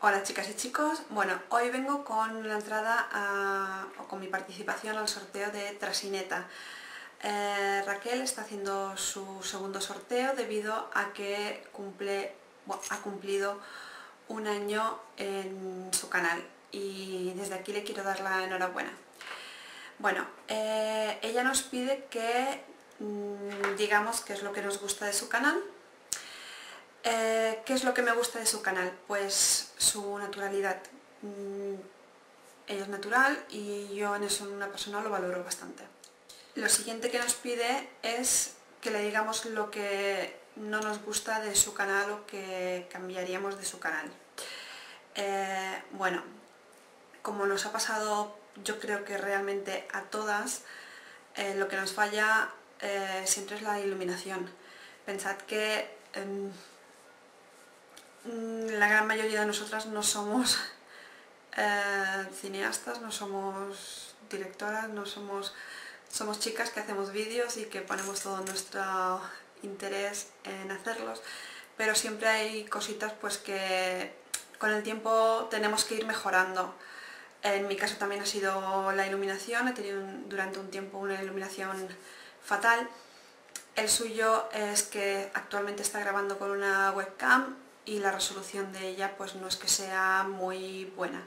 Hola chicas y chicos, bueno, hoy vengo con la entrada o con mi participación al sorteo de Trasineta. Raquel está haciendo su segundo sorteo debido a que ha cumplido un año en su canal y desde aquí le quiero dar la enhorabuena. Bueno, ella nos pide que digamos qué es lo que nos gusta de su canal. ¿Qué es lo que me gusta de su canal? Pues su naturalidad. Ella es natural y yo en eso en una persona lo valoro bastante. Lo siguiente que nos pide es que le digamos lo que no nos gusta de su canal o que cambiaríamos de su canal. Bueno, como nos ha pasado yo creo que realmente a todas, lo que nos falla siempre es la iluminación. Pensad que la gran mayoría de nosotras no somos cineastas, no somos directoras, somos chicas que hacemos vídeos y que ponemos todo nuestro interés en hacerlos, pero siempre hay cositas pues que con el tiempo tenemos que ir mejorando. En mi caso también ha sido la iluminación, he tenido durante un tiempo una iluminación fatal. El suyo es que actualmente está grabando con una webcam y la resolución de ella pues no es que sea muy buena,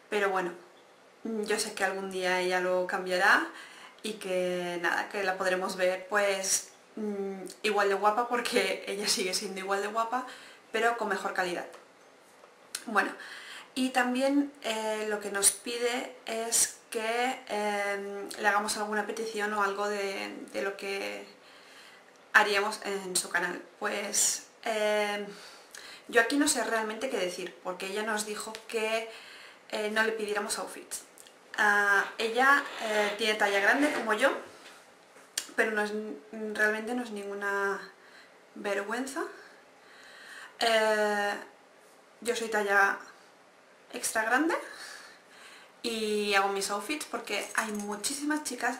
pero bueno, yo sé que algún día ella lo cambiará y que nada, que la podremos ver pues igual de guapa, porque ella sigue siendo igual de guapa, pero con mejor calidad. Bueno, y también lo que nos pide es que le hagamos alguna petición o algo de lo que haríamos en su canal. Pues yo aquí no sé realmente qué decir, porque ella nos dijo que no le pidiéramos outfits. Ella tiene talla grande como yo, pero realmente no es ninguna vergüenza. Yo soy talla extra grande y hago mis outfits porque hay muchísimas chicas,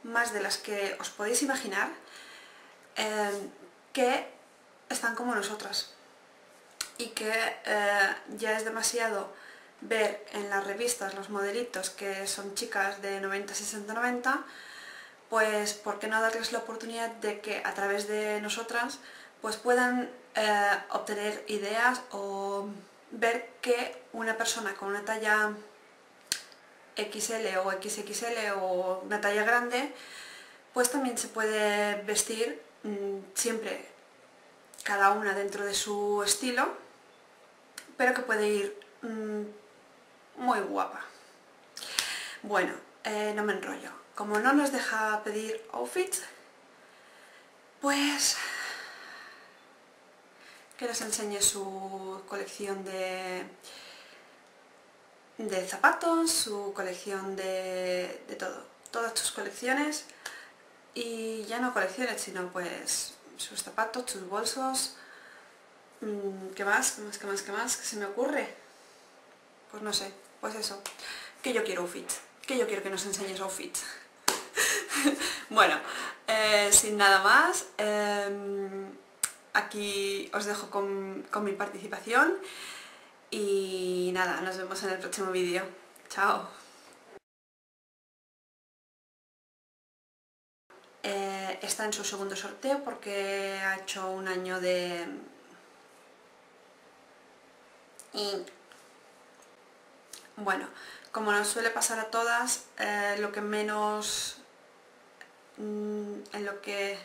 más de las que os podéis imaginar, que están como nosotras y que ya es demasiado ver en las revistas los modelitos que son chicas de 90, 60, 90, pues ¿por qué no darles la oportunidad de que a través de nosotras pues puedan obtener ideas o ver que una persona con una talla XL o XXL o una talla grande pues también se puede vestir siempre cada una dentro de su estilo, pero que puede ir muy guapa. Bueno, no me enrollo. Como no nos deja pedir outfits, pues que nos enseñe su colección de zapatos, su colección de todo, todas sus colecciones, y ya no colecciones, sino pues sus zapatos, sus bolsos. ¿Qué más? ¿Qué se me ocurre? Pues no sé, pues eso, que yo quiero outfits, que yo quiero que nos enseñes outfits. Bueno, sin nada más, aquí os dejo con mi participación y nada, nos vemos en el próximo vídeo. Chao. Está en su segundo sorteo porque ha hecho un año de... Bueno, como nos suele pasar a todas, lo que menos... en lo que